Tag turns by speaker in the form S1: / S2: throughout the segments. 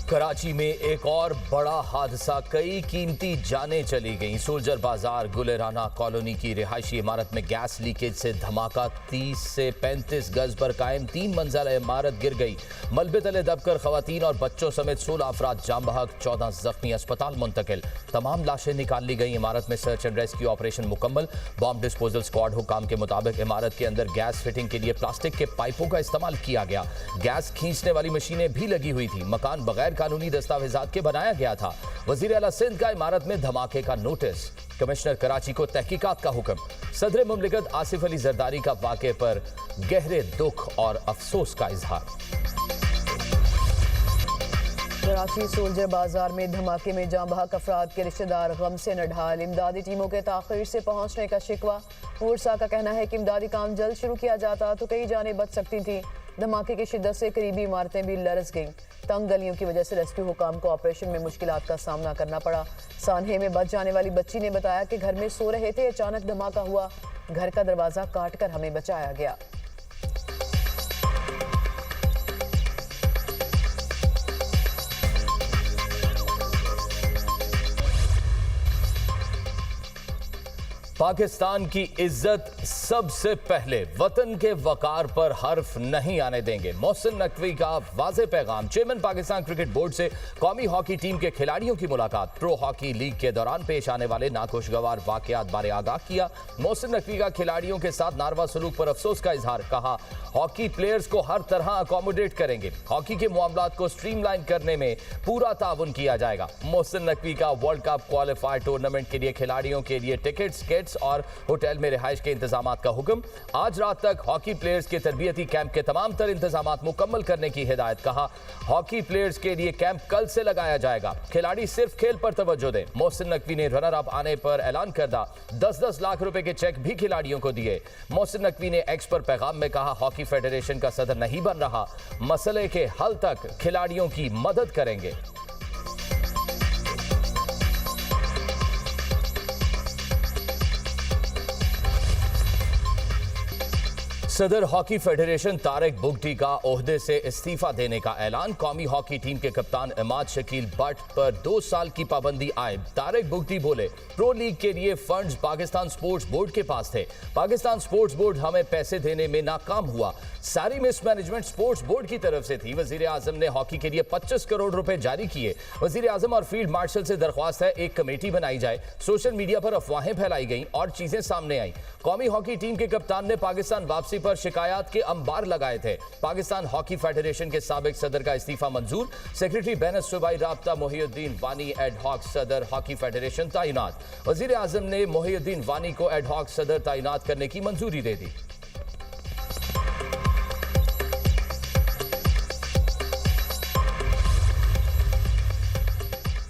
S1: कराची में एक और बड़ा हादसा, कई कीमती जानें चली गईं। सोल्जर बाजार गुलेराना कॉलोनी की रिहायशी इमारत में गैस लीकेज से धमाका। 30 से 35 गज पर कायम 3 मंजिला इमारत गिर गई। मलबे तले दबकर खवातीन और बच्चों समेत 16 अफराद जाम बहक, 14 जख्मी, अस्पताल मुंतकिल। तमाम लाशें निकाल ली गई। इमारत में सर्च एंड रेस्क्यू ऑपरेशन मुकम्मल। बॉम्ब डिस्पोजल स्क्वाड हुकाम के मुताबिक इमारत के अंदर गैस फिटिंग के लिए प्लास्टिक के पाइपों का इस्तेमाल किया गया। गैस खींचने वाली मशीनें भी लगी हुई थी। मकान बगैर कानूनी दस्तावेजात के बनाया गया था। वजीर आला सिंध का इमारत में धमाके का नोटिस। कमिश्नर कराची को तहकीकात का हुक्म। सदर मुमलिकत आसिफ अली जरदारी का वाक़े पर गहरे दुख और अफसोस का इजहार।
S2: कराची सोल्जर बाजार में धमाके में जाँ बहक अफराद के रिश्तेदार गम से नढाल। इमदादी टीमों के ताखिर से पहुंचने का शिकवा। पुरसा का कहना है कि इमदादी काम जल्द शुरू किया जाता तो कई जानें बच सकती थीं। धमाके की शिद्दत से करीबी इमारतें भी लरस गईं। तंग गलियों की वजह से रेस्क्यू हुकाम को ऑपरेशन में मुश्किलात का सामना करना पड़ा। सानहे में बच जाने वाली बच्ची ने बताया कि घर में सो रहे थे, अचानक धमाका हुआ। घर का दरवाजा काटकर हमें बचाया गया।
S1: पाकिस्तान की इज्जत सबसे पहले, वतन के वकार पर हर्फ नहीं आने देंगे। मोहसिन नकवी का वाज़े पैगाम। चेयरमैन पाकिस्तान क्रिकेट बोर्ड से कौमी हॉकी टीम के खिलाड़ियों की मुलाकात। प्रो हॉकी लीग के दौरान पेश आने वाले नाखुशगवार वाकयात बारे आगाह किया। मोहसिन नकवी का खिलाड़ियों के साथ नारवा सलूक पर अफसोस का इजहार। कहा, हॉकी प्लेयर्स को हर तरह अकोमोडेट करेंगे। हॉकी के मामलात को स्ट्रीमलाइन करने में पूरा ताउन किया जाएगा। मोहसिन नकवी का वर्ल्ड कप क्वालिफायर टूर्नामेंट के लिए खिलाड़ियों के लिए टिकट्स और होटल में रिहाइश के इंतजामात का हुक्म। आज रात तक हॉकी प्लेयर्स के तरबियती कैंप के तमाम तर इंतजामात मुकम्मल करने की हिदायत। कहा, हॉकी प्लेयर्स के लिए कैंप कल से लगाया जाएगा। खिलाड़ी सिर्फ खेल पर तवज्जो दें। मोहसिन नकवी ने रनर अप आने पर ऐलान करदा 10-10 लाख रुपए के चेक भी खिलाड़ियों को दिए। मोहसिन नकवी ने एक्स पर पैगाम में कहा, हॉकी फेडरेशन का सदर नहीं बन रहा, मसले के हल तक खिलाड़ियों की मदद करेंगे। सदर हॉकी फेडरेशन तारिक बुगटी का ओहदे से इस्तीफा देने का ऐलान। कौमी हॉकी टीम के कप्तान इमाद शकील बट पर 2 साल की पाबंदी आयद। तारिक बुगटी बोले, प्रो लीग के लिए फंड्स पाकिस्तान स्पोर्ट्स बोर्ड के पास थे। पाकिस्तान स्पोर्ट्स बोर्ड हमें पैसे देने में नाकाम हुआ। सारी मिसमैनेजमेंट स्पोर्ट्स बोर्ड की तरफ से थी। वजीर आजम ने हॉकी के लिए 25 करोड़ रुपए जारी किए। वजीर आजम और फील्ड मार्शल से दरख्वास्त है एक कमेटी बनाई जाए। सोशल मीडिया पर अफवाहें फैलाई गई और चीजें सामने आई। कौमी हॉकी टीम के कप्तान ने पाकिस्तान वापसी पर शिकायत के अंबार लगाए थे। पाकिस्तान हॉकी फेडरेशन के साबिक सदर का इस्तीफा मंजूर। सेक्रेटरी बैनर सूबाई राब्ता मोहिउद्दीन वानी एड हॉक सदर हॉकी फेडरेशन तैनात। वजीर आजम ने मोहिउद्दीन वानी को एड हॉक सदर तैनात करने की मंजूरी दे दी।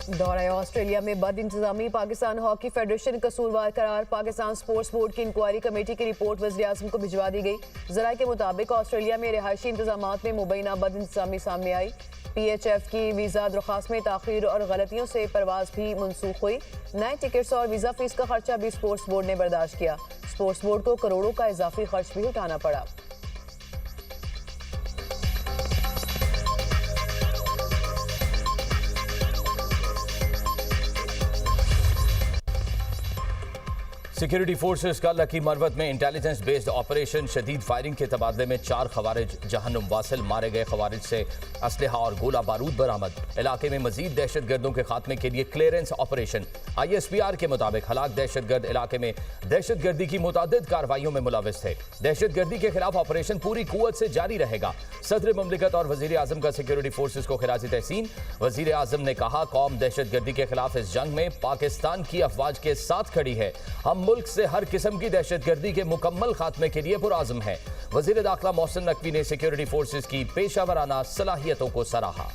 S2: दौरा ऑस्ट्रेलिया में बद इंतजामी, पाकिस्तान हॉकी फेडरेशन कसूरवार करार। पाकिस्तान स्पोर्ट्स बोर्ड की इंक्वायरी कमेटी की रिपोर्ट वज़ीर आज़म को भिजवा दी गई। ज़राए के मुताबिक ऑस्ट्रेलिया में रिहायशी इंतजामात में मुबैना बद इंतजामी सामने आई। PHF की वीज़ा दरख्वास्त में ताख़ीर और गलतियों से परवाज भी मनसूख हुई। नए टिकट्स और वीज़ा फीस का खर्चा भी स्पोर्ट्स बोर्ड ने बर्दाश्त किया। स्पोर्ट्स बोर्ड को करोड़ों का इजाफी खर्च भी उठाना पड़ा।
S1: सिक्योरिटी फोर्सेस का लकी मरवत में इंटेलिजेंस बेस्ड ऑपरेशन। शदीद फायरिंग के तबादले में 4 खवारिज जहन्नुम वासिल मारे गए। खवारिज से असलहा और गोला बारूद बरामद। इलाके में मजीद दहशतगर्दों के खात्मे के लिए क्लियरेंस ऑपरेशन। ISPR के मुताबिक हलाक दहशतगर्द इलाके में दहशतगर्दी की मुतादिद कार्रवाइयों में मुलविस थे। दहशतगर्दी के खिलाफ ऑपरेशन पूरी कुव्वत से जारी रहेगा। सदर मुमलिकत और वजीर आजम का सिक्योरिटी फोर्सेस को खिराजी तहसीन। वजीर आजम ने कहा, कौम दहशतगर्दी के खिलाफ इस जंग में पाकिस्तान की अफवाज के साथ खड़ी है। हम मुल्क से हर किस्म की दहशतगर्दी के मुकम्मल खात्मे के लिए पुरआज़म है। वज़ीर दाखिला मोहसिन नकवी ने सिक्योरिटी फोर्सेस की पेशावराना सलाहियतों को सराहा।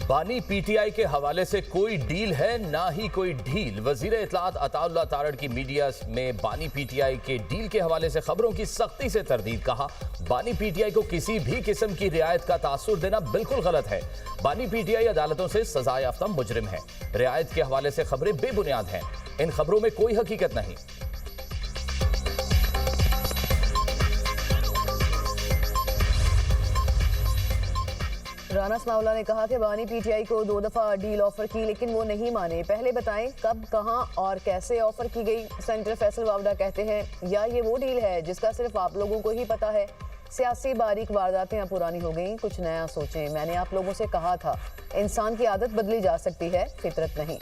S1: बानी PTI के हवाले से कोई डील है ना ही कोई ढील। वजीर इत्तलात अताउल्लाह तारड़ की मीडिया में बानी PTI के डील के हवाले से खबरों की सख्ती से तरदीद। कहा, बानी PTI को किसी भी किस्म की रियायत का तासुर देना बिल्कुल गलत है। बानी PTI अदालतों से सजा याफ्ता मुजरिम है। रियायत के हवाले से खबरें बेबुनियाद हैं। इन खबरों में कोई हकीकत नहीं।
S2: राना सनाउल्लाह ने कहा कि बानी पीटीआई को 2 दफा डील ऑफर की लेकिन वो नहीं माने। पहले बताएं कब, कहां और कैसे ऑफर की गई। सेनेटर फैसल वावडा कहते हैं या ये वो डील है जिसका सिर्फ आप लोगों को ही पता है। सियासी बारीक वारदातें अब पुरानी हो गई, कुछ नया सोचें। मैंने आप लोगों से कहा था इंसान की आदत बदली जा सकती है, फितरत नहीं।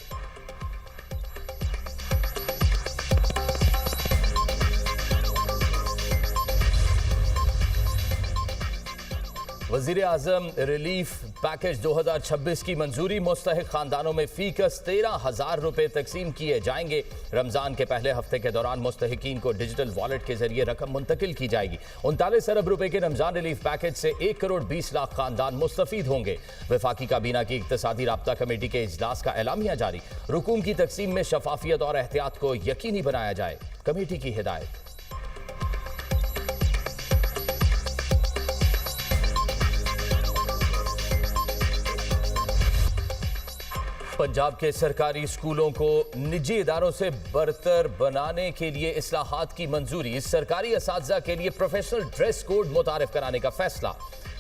S1: वजीर आजम रिलीफ पैकेज 2026 की मंजूरी। मुस्तहिक खानदानों में फीकस 13,000 रुपए तकसीम किए जाएंगे। रमजान के पहले हफ्ते के दौरान मुस्तहिकीन को डिजिटल वॉलेट के जरिए रकम मुंतकिल की जाएगी। 39 अरब रुपए के रमजान रिलीफ पैकेज से 1 करोड़ 20 लाख खानदान मुस्तफीद होंगे। वफाकी काबीना की इक्तसादी राब्ता कमेटी के इजलास का एलामिया जारी। रुकूम की तकसीम में शफाफियत और एहतियात को यकीनी बनाया जाए, कमेटी की हिदायत। पंजाब के सरकारी स्कूलों को निजी इदारों से बरतर बनाने के लिए इस्लाहात की मंजूरी। सरकारी असातिज़ा के लिए प्रोफेशनल ड्रेस कोड मुतारिफ कराने का फैसला।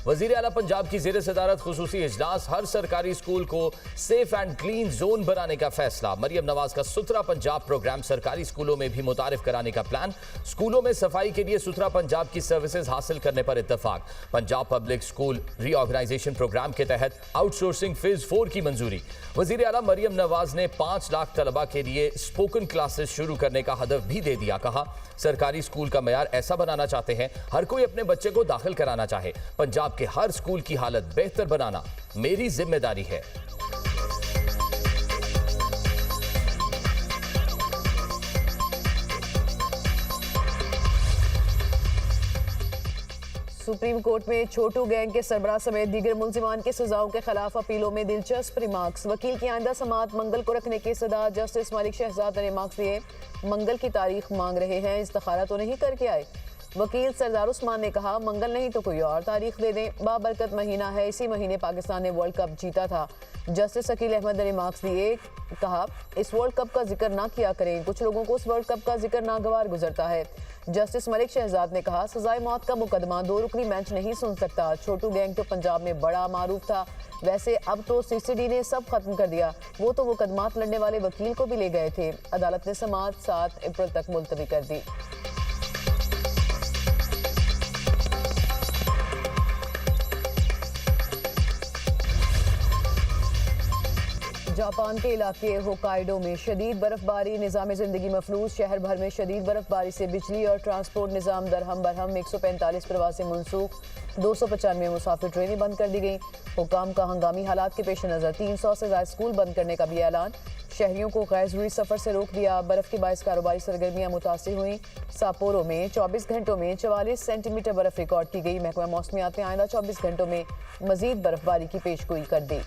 S1: वजीर आला पंजाब की ज़ेर सदारत खुसूसी इजलास। हर सरकारी स्कूल को सेफ एंड क्लीन जोन बनाने का फैसला। मरियम नवाज का सुथरा पंजाब प्रोग्राम सरकारी स्कूलों में भी मुतारिफ कराने का प्लान। स्कूलों में सफाई के लिए सुथरा पंजाब की सर्विसेज हासिल करने पर इत्तफाक। Punjab public school reorganization programme के तहत आउटसोर्सिंग फेज 4 की मंजूरी। वजीर आला मरियम नवाज ने 5 लाख तलबा के लिए स्पोकन क्लासेस शुरू करने का हदफ भी दे दिया। कहा सरकारी स्कूल का मयार ऐसा बनाना चाहते हैं हर कोई अपने बच्चे को दाखिल कराना चाहे। पंजाब के हर स्कूल की हालत बेहतर बनाना मेरी जिम्मेदारी है।
S2: सुप्रीम कोर्ट में छोटू गैंग के सरबराह समेत दीगर मुलजिमान के सजाओं के खिलाफ अपीलों में दिलचस्प रिमार्क्स। वकील की आइंदा समाअत मंगल को रखने की सदा। जस्टिस मलिक शहजाद ने रिमार्क्स दिए। मंगल की तारीख मांग रहे हैं, इस्तिखारा तो नहीं करके आए। वकील सरदार उस्मान ने कहा मंगल नहीं तो कोई और तारीख दे दें, बाबरकत महीना है, इसी महीने पाकिस्तान ने वर्ल्ड कप जीता था। जस्टिस अकील अहमद ने रिमार्क्स दिए। कहा इस वर्ल्ड कप का जिक्र ना किया करें, कुछ लोगों को इस वर्ल्ड कप का जिक्र नागवार गुजरता है। जस्टिस मलिक शहजाद ने कहा सजाए मौत का मुकदमा 2 रुकनी बेंच नहीं सुन सकता। छोटू गैंग तो पंजाब में बड़ा मारूफ था, वैसे अब तो सीसीडी ने सब खत्म कर दिया। वो तो मुकदमात लड़ने वाले वकील को भी ले गए थे। अदालत ने समाअत 7 अप्रैल तक मुलतवी कर दी। जापान के इलाके होकाइडो में शदीद बर्फबारी, निज़ाम ज़िंदगी मफलूज। शहर भर में शदीद बर्फबारी से बिजली और ट्रांसपोर्ट निज़ाम दरहम बरहम। 145 प्रवासी मनसूख, 295 मुसाफिर ट्रेनें बंद कर दी गई। हुकाम का हंगामी हालात के पेश नज़र 300 से ज़ायद स्कूल बंद करने का भी ऐलान। शहरियों को गैर ज़रूरी सफ़र से रोक दिया। बर्फ़ के बायस कारोबारी सरगर्मियाँ मुतासिर हुई। सापोरो में 24 घंटों में 44 सेंटीमीटर बर्फ़ रिकॉर्ड की गई। महकमा मौसमियात ने आइंदा 24 घंटों में मज़ीद बर्फबारी की पेशगोई कर दी।